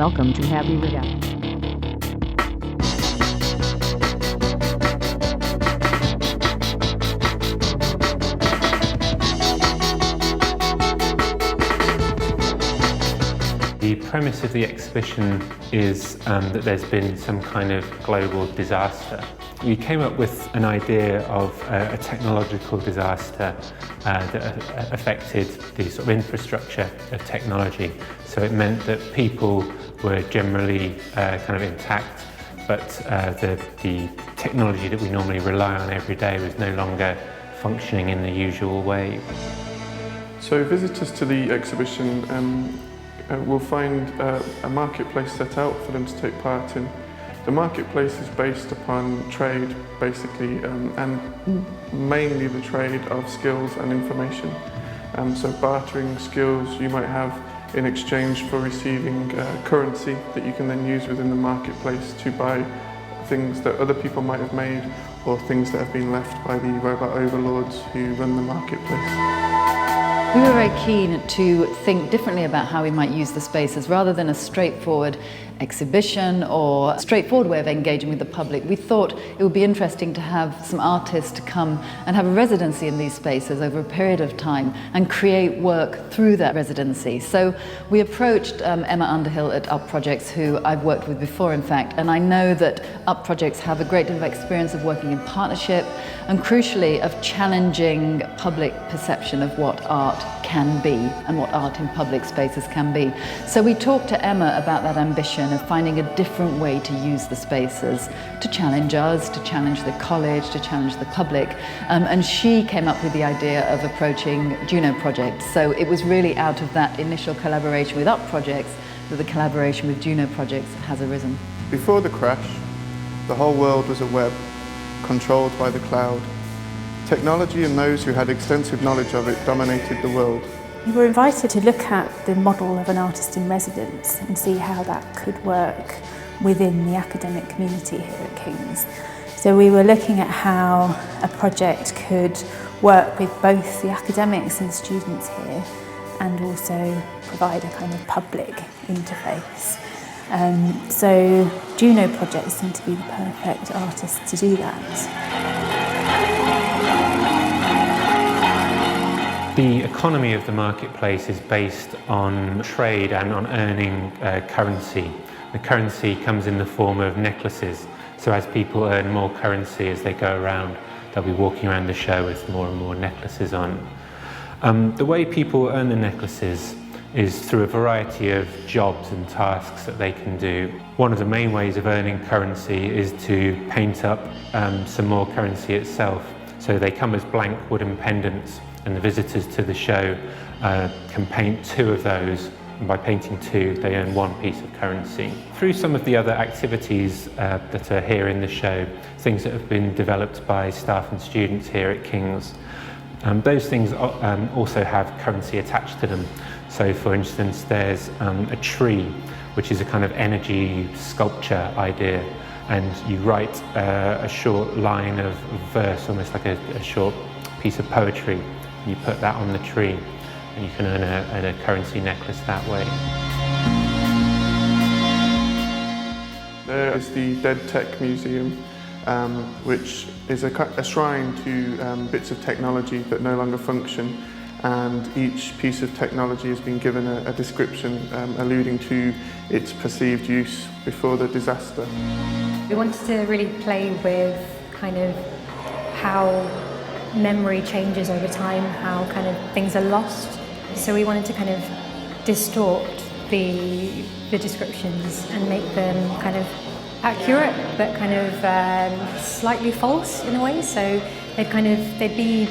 Welcome to Happy Regatta. The premise of the exhibition is that there's been some kind of global disaster. We came up with an idea of a technological disaster that affected the sort of infrastructure of technology. So it meant that people were generally kind of intact, but the technology that we normally rely on every day was no longer functioning in the usual way. So visitors to the exhibition will find a marketplace set out for them to take part in. The marketplace is based upon trade, basically, and mainly the trade of skills and information. So bartering skills you might have in exchange for receiving currency that you can then use within the marketplace to buy things that other people might have made or things that have been left by the robot overlords who run the marketplace. We were very keen to think differently about how we might use the spaces. Rather than a straightforward exhibition or straightforward way of engaging with the public, we thought it would be interesting to have some artists to come and have a residency in these spaces over a period of time and create work through that residency. So we approached Emma Underhill at Up Projects, who I've worked with before, in fact, and I know that Up Projects have a great deal of experience of working in partnership and, crucially, of challenging public perception of what art can be and what art in public spaces can be. So we talked to Emma about that ambition of finding a different way to use the spaces, to challenge us, to challenge the college, to challenge the public, and she came up with the idea of approaching Juno Projects. So it was really out of that initial collaboration with Up Projects that the collaboration with Juno Projects has arisen. Before the crash, the whole world was a web, controlled by the cloud. Technology and those who had extensive knowledge of it dominated the world. We were invited to look at the model of an artist in residence and see how that could work within the academic community here at King's. So we were looking at how a project could work with both the academics and students here and also provide a kind of public interface. So Juno Projects seemed to be the perfect artist to do that. The economy of the marketplace is based on trade and on earning currency. The currency comes in the form of necklaces, so as people earn more currency as they go around, they'll be walking around the show with more and more necklaces on. The way people earn the necklaces is through a variety of jobs and tasks that they can do. One of the main ways of earning currency is to paint up some more currency itself. So they come as blank wooden pendants, and the visitors to the show can paint 2 of those, and by painting 2 they earn 1 piece of currency. Through some of the other activities that are here in the show, things that have been developed by staff and students here at King's, those things also have currency attached to them. So for instance, there's a tree, which is a kind of energy sculpture idea, and you write a short line of verse, almost like a short piece of poetry. You put that on the tree and you can earn a currency necklace that way. There is the Dead Tech Museum, which is a shrine to bits of technology that no longer function, and each piece of technology has been given a description alluding to its perceived use before the disaster. We wanted to really play with kind of how memory changes over time, how kind of things are lost. So we wanted to kind of distort the descriptions and make them kind of accurate, but kind of slightly false in a way. So they'd be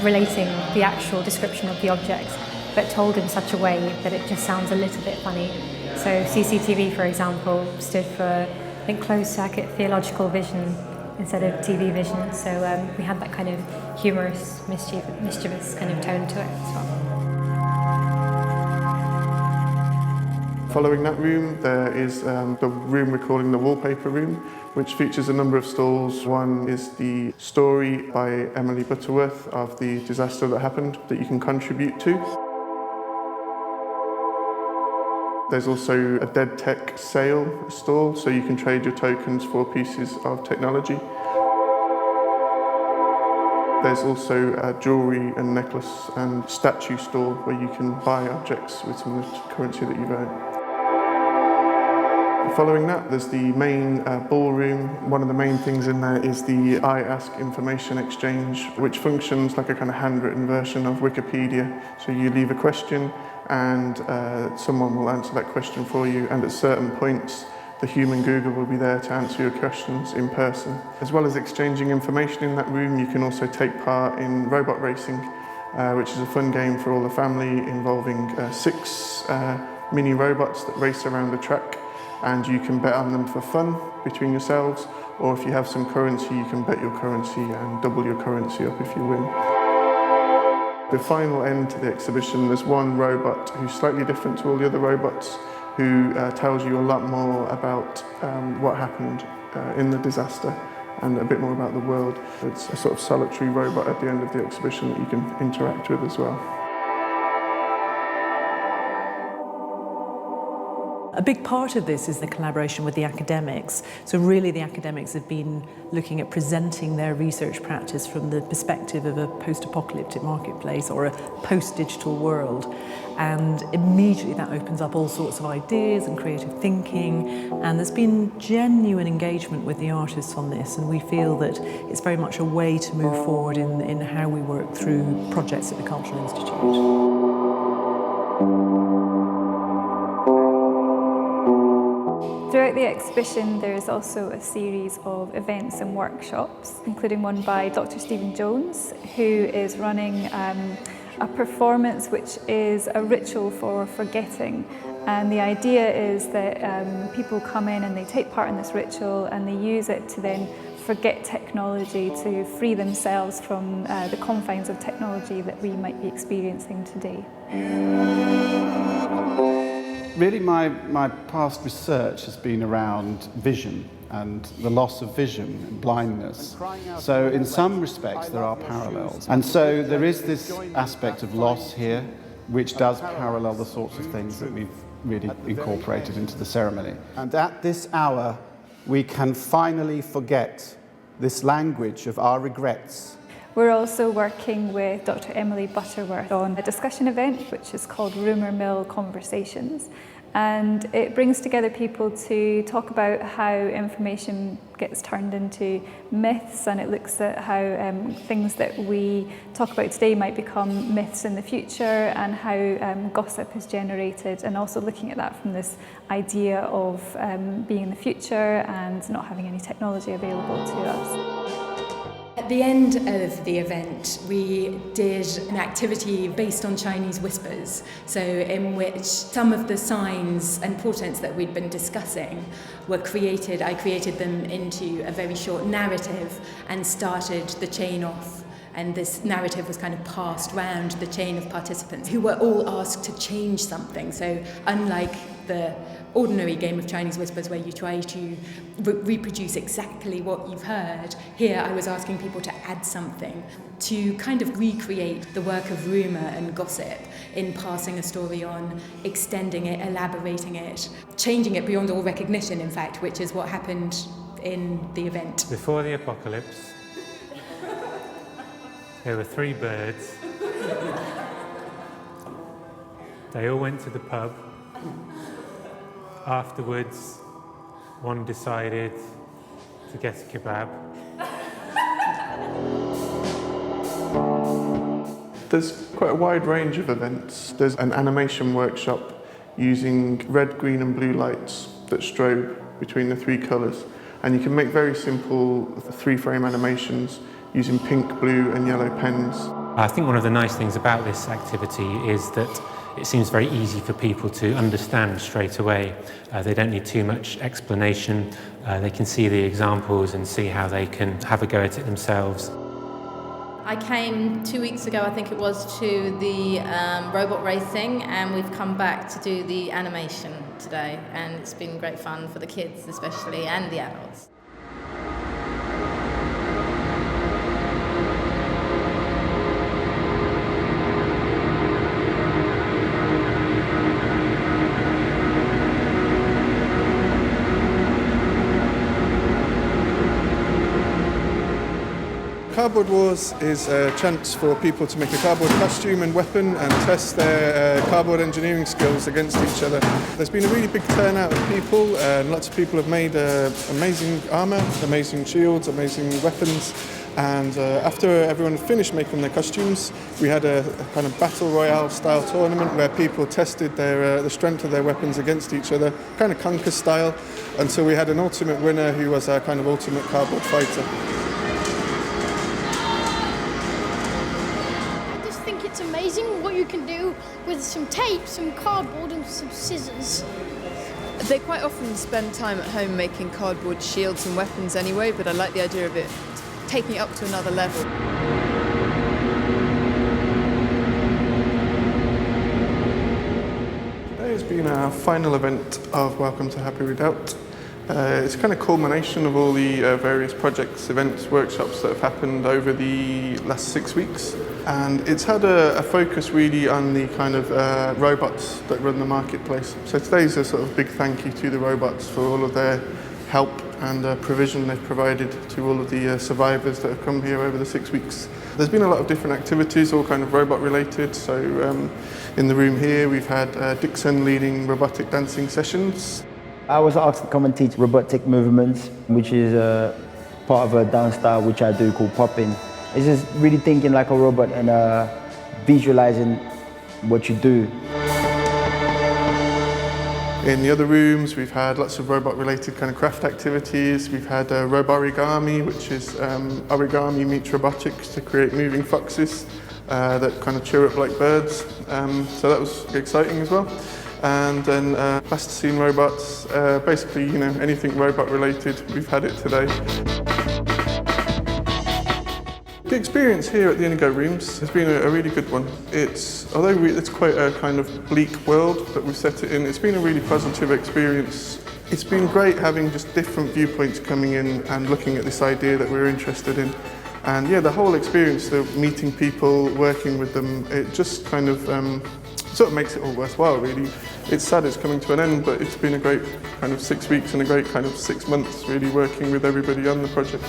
relating the actual description of the objects, but told in such a way that it just sounds a little bit funny. So CCTV, for example, stood for, I think, closed circuit theological vision instead of TV vision. So we had that kind of humorous, mischievous kind of tone to it as well. Following that room, there is the room we're calling the Wallpaper Room, which features a number of stalls. One is the story by Emily Butterworth of the disaster that happened that you can contribute to. There's also a dead tech sale stall, so you can trade your tokens for pieces of technology. There's also a jewellery and necklace and statue store where you can buy objects with some of the currency that you've earned. Following that, there's the main ballroom. One of the main things in there is the iAsk information exchange, which functions like a kind of handwritten version of Wikipedia. So you leave a question and someone will answer that question for you, and at certain points the human Google will be there to answer your questions in person. As well as exchanging information in that room, you can also take part in robot racing, which is a fun game for all the family involving 6 mini robots that race around the track. And you can bet on them for fun between yourselves, or if you have some currency, you can bet your currency and double your currency up if you win. The final end to the exhibition, there's one robot who's slightly different to all the other robots, who tells you a lot more about what happened in the disaster and a bit more about the world. It's a sort of solitary robot at the end of the exhibition that you can interact with as well. A big part of this is the collaboration with the academics. So really the academics have been looking at presenting their research practice from the perspective of a post-apocalyptic marketplace or a post-digital world. And immediately that opens up all sorts of ideas and creative thinking. And there's been genuine engagement with the artists on this. And we feel that it's very much a way to move forward in how we work through projects at the Cultural Institute. Throughout the exhibition, there is also a series of events and workshops, including one by Dr. Stephen Jones, who is running a performance which is a ritual for forgetting. And the idea is that people come in and they take part in this ritual and they use it to then forget technology, to free themselves from the confines of technology that we might be experiencing today. Really, my past research has been around vision and the loss of vision and blindness. So in some respects there are parallels. And so there is this aspect of loss here which does parallel the sorts of things that we've really incorporated into the ceremony. And at this hour we can finally forget this language of our regrets. We're also working with Dr. Emily Butterworth on a discussion event which is called Rumour Mill Conversations, and it brings together people to talk about how information gets turned into myths, and it looks at how things that we talk about today might become myths in the future, and how gossip is generated, and also looking at that from this idea of being in the future and not having any technology available to us. At the end of the event, we did an activity based on Chinese whispers, so in which some of the signs and portents that we'd been discussing were created. I created them into a very short narrative and started the chain off. And this narrative was kind of passed round the chain of participants who were all asked to change something. So unlike the ordinary game of Chinese whispers where you try to reproduce exactly what you've heard, here I was asking people to add something, to kind of recreate the work of rumour and gossip in passing a story on, extending it, elaborating it, changing it beyond all recognition, in fact, which is what happened in the event. Before the apocalypse, there were 3 birds. They all went to the pub. Afterwards, one decided to get a kebab. There's quite a wide range of events. There's an animation workshop using red, green and blue lights that strobe between the 3 colours. And you can make very simple 3-frame animations using pink, blue and yellow pens. I think one of the nice things about this activity is that it seems very easy for people to understand straight away. They don't need too much explanation. They can see the examples and see how they can have a go at it themselves. I came 2 weeks ago, I think it was, to the robot racing, and we've come back to do the animation today, and it's been great fun for the kids especially, and the adults. Cardboard Wars is a chance for people to make a cardboard costume and weapon and test their cardboard engineering skills against each other. There's been a really big turnout of people and lots of people have made amazing armour, amazing shields, amazing weapons. And after everyone finished making their costumes, we had a kind of battle royale style tournament where people tested the strength of their weapons against each other, kind of conquer style. And so we had an ultimate winner who was our kind of ultimate cardboard fighter. I just think it's amazing what you can do with some tape, some cardboard and some scissors. They quite often spend time at home making cardboard shields and weapons anyway, but I like the idea of it taking it up to another level. Today has been our final event of Welcome to Happy Redoubt. It's a kind of culmination of all the various projects, events, workshops that have happened over the last 6 weeks. And it's had a focus really on the kind of robots that run the marketplace. So today's a sort of big thank you to the robots for all of their help and provision they've provided to all of the survivors that have come here over the 6 weeks. There's been a lot of different activities, all kind of robot related. So in the room here we've had Dixon leading robotic dancing sessions. I was asked to come and teach robotic movements, which is part of a dance style which I do called popping. It's just really thinking like a robot and visualizing what you do. In the other rooms, we've had lots of robot-related kind of craft activities. We've had Roborigami, which is origami meets robotics to create moving foxes that kind of chirrup like birds. So that was exciting as well. And then plasticine robots, basically, you know, anything robot-related, we've had it today. The experience here at the Indigo Rooms has been a really good one. Although it's quite a kind of bleak world that we've set it in, it's been a really positive experience. It's been great having just different viewpoints coming in and looking at this idea that we're interested in. And yeah, the whole experience, the meeting people, working with them, it just kind of sort of makes it all worthwhile, really. It's sad it's coming to an end, but it's been a great kind of 6 weeks and a great kind of 6 months, really, working with everybody on the project.